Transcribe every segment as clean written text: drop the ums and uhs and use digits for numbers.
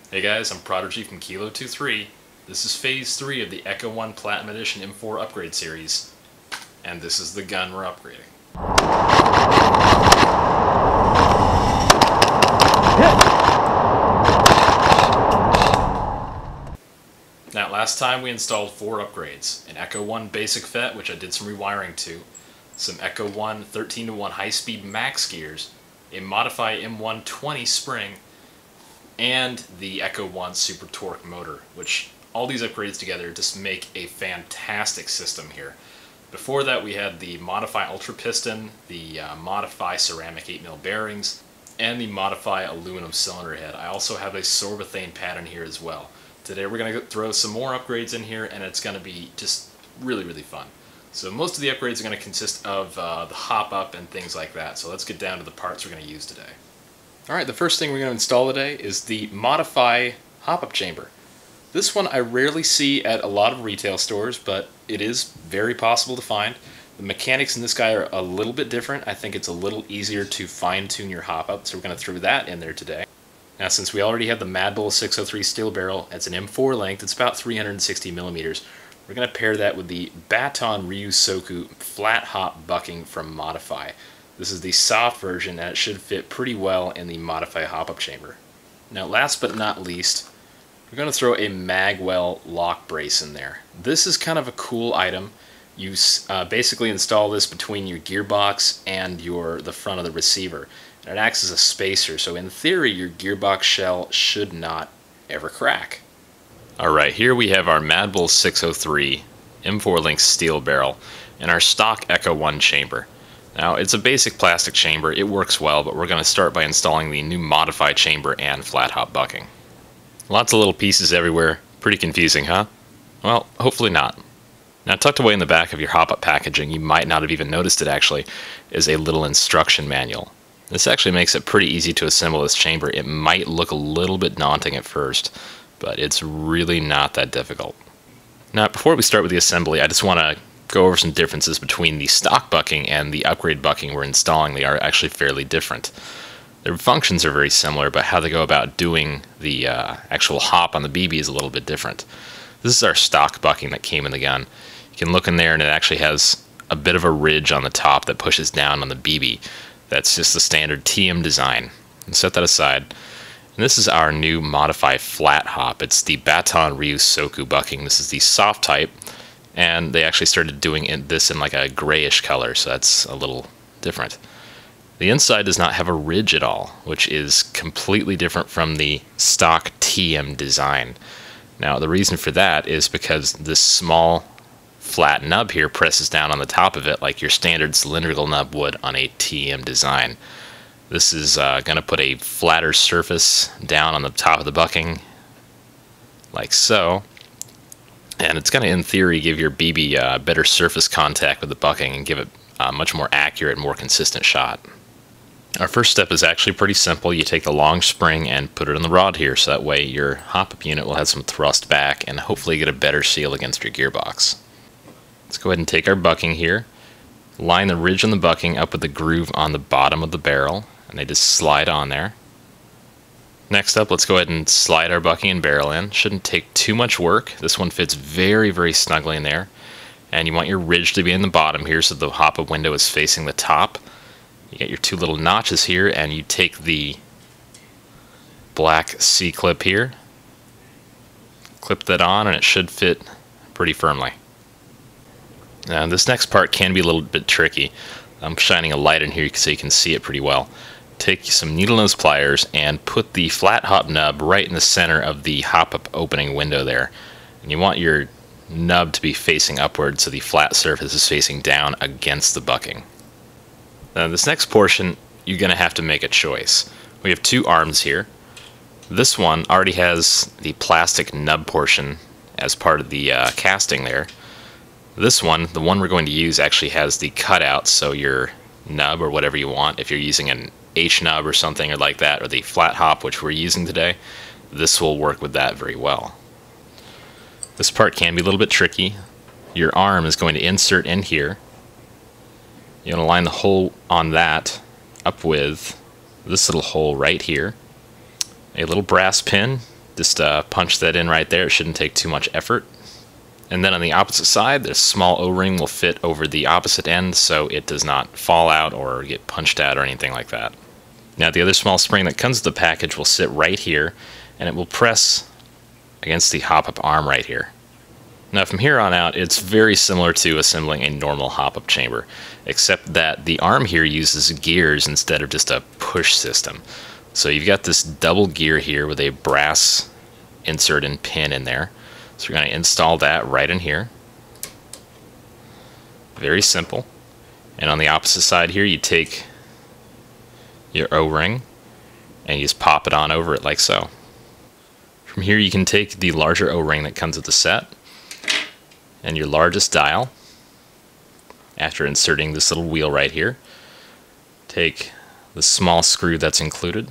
Hey guys, I'm Prodigy from Kilo23. This is Phase 3 of the Echo 1 Platinum Edition M4 upgrade series, and this is the gun we're upgrading. Now, last time we installed 4 upgrades: an Echo 1 basic FET, which I did some rewiring to, some Echo 1 13:1 high-speed max gears, a Modify M120 spring, and the Echo 1 Super Torque motor, which all these upgrades together just make a fantastic system here. Before that, we had the Modify Ultra Piston, the Modify Ceramic 8mm bearings, and the Modify aluminum cylinder head. I also have a sorbethane pattern here as well. Today we're going to throw some more upgrades in here, and it's going to be just really fun. So most of the upgrades are going to consist of the hop up and things like that. So let's get down to the parts we're going to use today. Alright, the first thing we're going to install today is the Modify hop-up chamber. This one I rarely see at a lot of retail stores, but it is very possible to find. The mechanics in this guy are a little bit different. I think it's a little easier to fine-tune your hop-up, so we're going to throw that in there today. Now, since we already have the Mad Bull 603 steel barrel, it's an M4 length, it's about 360 millimeters. We're going to pair that with the Baton Ryusoku flat hop bucking from Modify. This is the soft version, and it should fit pretty well in the Modify hop-up chamber. Now, last but not least, we're going to throw a Magwell lock brace in there. This is kind of a cool item. You basically install this between your gearbox and the front of the receiver. And it acts as a spacer, so in theory your gearbox shell should not ever crack. Alright, here we have our Mad Bull 603 M4 length steel barrel and our stock Echo 1 chamber. Now, it's a basic plastic chamber, it works well, but we're going to start by installing the new Modify chamber and flat hop bucking. Lots of little pieces everywhere, pretty confusing, huh? Well, hopefully not. Now, tucked away in the back of your hop-up packaging, you might not have even noticed it actually, is a little instruction manual. This actually makes it pretty easy to assemble this chamber. It might look a little bit daunting at first, but it's really not that difficult. Now, before we start with the assembly, I just want to go over some differences between the stock bucking and the upgrade bucking we're installing. They are actually fairly different. Their functions are very similar, but how they go about doing the actual hop on the BB is a little bit different. This is our stock bucking that came in the gun. You can look in there and it actually has a bit of a ridge on the top that pushes down on the BB. That's just the standard TM design. And set that aside. And this is our new Modify flat hop. It's the Baton Ryusoku bucking. This is the soft type, and they actually started doing this in like a grayish color, so that's a little different. The inside does not have a ridge at all, which is completely different from the stock TM design. Now, the reason for that is because this small flat nub here presses down on the top of it like your standard cylindrical nub would on a TM design. This is going to put a flatter surface down on the top of the bucking, like so. And it's going to, in theory, give your BB better surface contact with the bucking and give it a much more accurate, more consistent shot. Our first step is actually pretty simple. You take the long spring and put it in the rod here, so that way your hop-up unit will have some thrust back and hopefully get a better seal against your gearbox. Let's go ahead and take our bucking here, line the ridge on the bucking up with the groove on the bottom of the barrel, and they just slide on there. Next up, let's go ahead and slide our bucking and barrel in. Shouldn't take too much work. This one fits very snugly in there. And you want your ridge to be in the bottom here so the hop-up window is facing the top. You get your two little notches here, and you take the black C-clip here, clip that on, and it should fit pretty firmly. Now, this next part can be a little bit tricky. I'm shining a light in here so you can see it pretty well. Take some needle nose pliers and put the flat hop nub right in the center of the hop-up opening window there. And you want your nub to be facing upward so the flat surface is facing down against the bucking. Now, this next portion, you're going to have to make a choice. We have two arms here. This one already has the plastic nub portion as part of the casting there. This one, the one we're going to use, actually has the cutout, so your nub or whatever you want, if you're using an H nub or something or like that, or the flat hop which we're using today, this will work with that very well. This part can be a little bit tricky. Your arm is going to insert in here. You're going to line the hole on that up with this little hole right here. A little brass pin Just punch that in right there. It shouldn't take too much effort. And then on the opposite side, this small O-ring will fit over the opposite end so it does not fall out or get punched out or anything like that. Now the other small spring that comes with the package will sit right here, and it will press against the hop-up arm right here. Now from here on out, it's very similar to assembling a normal hop-up chamber, except that the arm here uses gears instead of just a push system. So you've got this double gear here with a brass insert and pin in there. So we're going to install that right in here. Very simple. And on the opposite side here, you take your O-ring and you just pop it on over it like so. From here you can take the larger O-ring that comes with the set and your largest dial. After inserting this little wheel right here, take the small screw that's included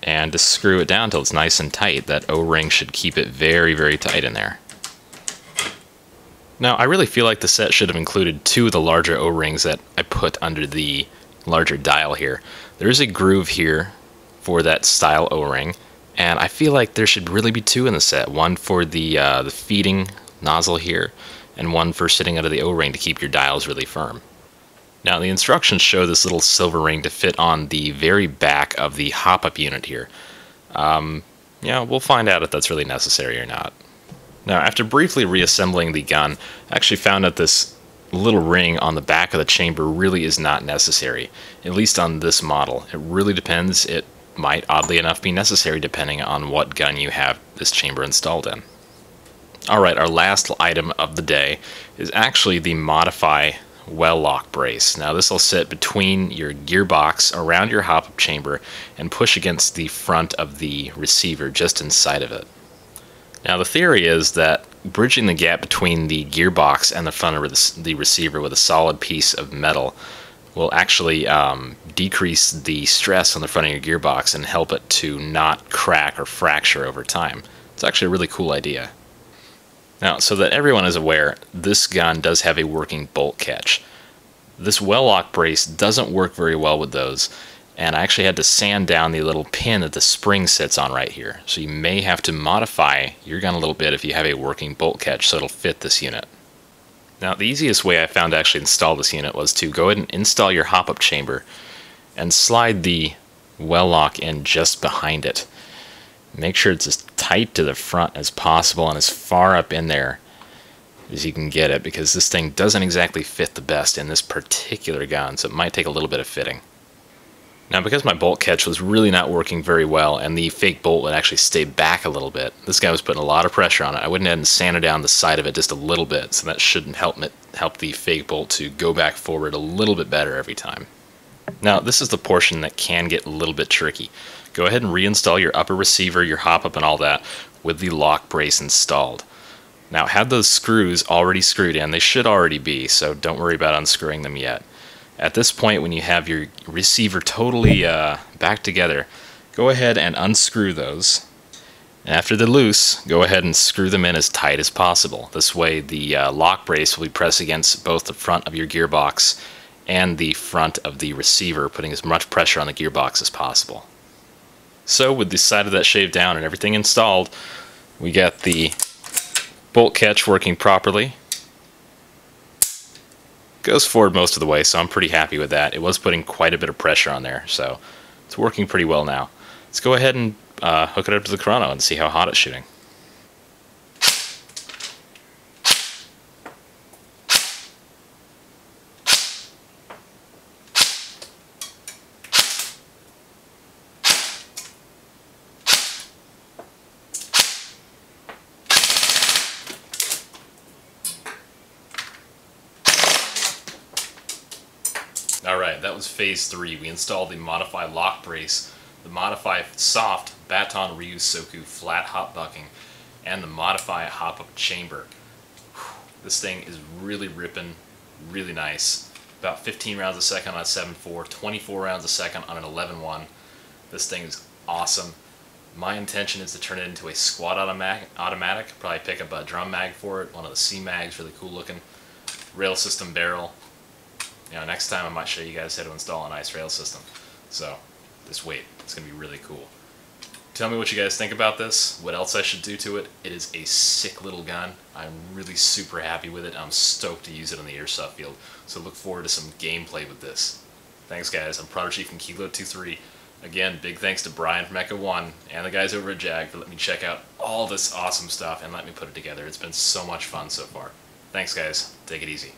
and just screw it down until it's nice and tight. That O-ring should keep it very, very tight in there. Now, I really feel like the set should have included two of the larger O-rings that I put under the larger dial here. There's a groove here for that style O-ring, and I feel like there should really be two in the set. One for the feeding nozzle here, and one for sitting under the O-ring to keep your dials really firm. Now the instructions show this little silver ring to fit on the very back of the hop-up unit here. Yeah, we'll find out if that's really necessary or not. Now after briefly reassembling the gun, I actually found that this little ring on the back of the chamber really is not necessary, at least on this model. It really depends. It might, oddly enough, be necessary depending on what gun you have this chamber installed in. Alright, our last item of the day is actually the Modify well lock brace. Now this will sit between your gearbox around your hop-up chamber and push against the front of the receiver just inside of it. Now the theory is that bridging the gap between the gearbox and the front of the receiver with a solid piece of metal will actually decrease the stress on the front of your gearbox and help it to not crack or fracture over time. It's actually a really cool idea. Now, so that everyone is aware, this gun does have a working bolt catch. This well lock brace doesn't work very well with those, and I actually had to sand down the little pin that the spring sits on right here. So you may have to modify your gun a little bit if you have a working bolt catch so it'll fit this unit. Now, the easiest way I found to actually install this unit was to go ahead and install your hop-up chamber and slide the well lock in just behind it. Make sure it's as tight to the front as possible and as far up in there as you can get it, because this thing doesn't exactly fit the best in this particular gun, so it might take a little bit of fitting. Now, because my bolt catch was really not working very well and the fake bolt would actually stay back a little bit, this guy was putting a lot of pressure on it. I went ahead and sanded down the side of it just a little bit, so that should help the fake bolt to go back forward a little bit better every time. Now, this is the portion that can get a little bit tricky. Go ahead and reinstall your upper receiver, your hop-up, and all that with the lock brace installed. Now, have those screws already screwed in. They should already be, so don't worry about unscrewing them yet. At this point, when you have your receiver totally back together, go ahead and unscrew those. And after they're loose, go ahead and screw them in as tight as possible. This way, the lock brace will be pressed against both the front of your gearbox and the front of the receiver, putting as much pressure on the gearbox as possible. So with the side of that shaved down and everything installed, we got the bolt catch working properly. Goes forward most of the way, so I'm pretty happy with that. It was putting quite a bit of pressure on there, so it's working pretty well now. Let's go ahead and hook it up to the chrono and see how hot it's shooting. Alright, that was phase 3. We installed the Modify lock brace, the Modify soft Baton Ryusoku flat hop bucking, and the Modify hop-up chamber. This thing is really ripping, really nice. About 15 rounds a second on a 7.4, 24 rounds a second on an 11.1. This thing is awesome. My intention is to turn it into a squad automatic. Probably pick up a drum mag for it, one of the C mags, really cool looking. Rail system barrel. You know, next time I might show you guys how to install a nice rail system. So, just wait. It's going to be really cool. Tell me what you guys think about this, what else I should do to it. It is a sick little gun. I'm really super happy with it. I'm stoked to use it on the airsoft field. So look forward to some gameplay with this. Thanks guys, I'm Prodigy from Kilo23. Again, big thanks to Brian from Echo One and the guys over at Jag for letting me check out all this awesome stuff and let me put it together. It's been so much fun so far. Thanks guys, take it easy.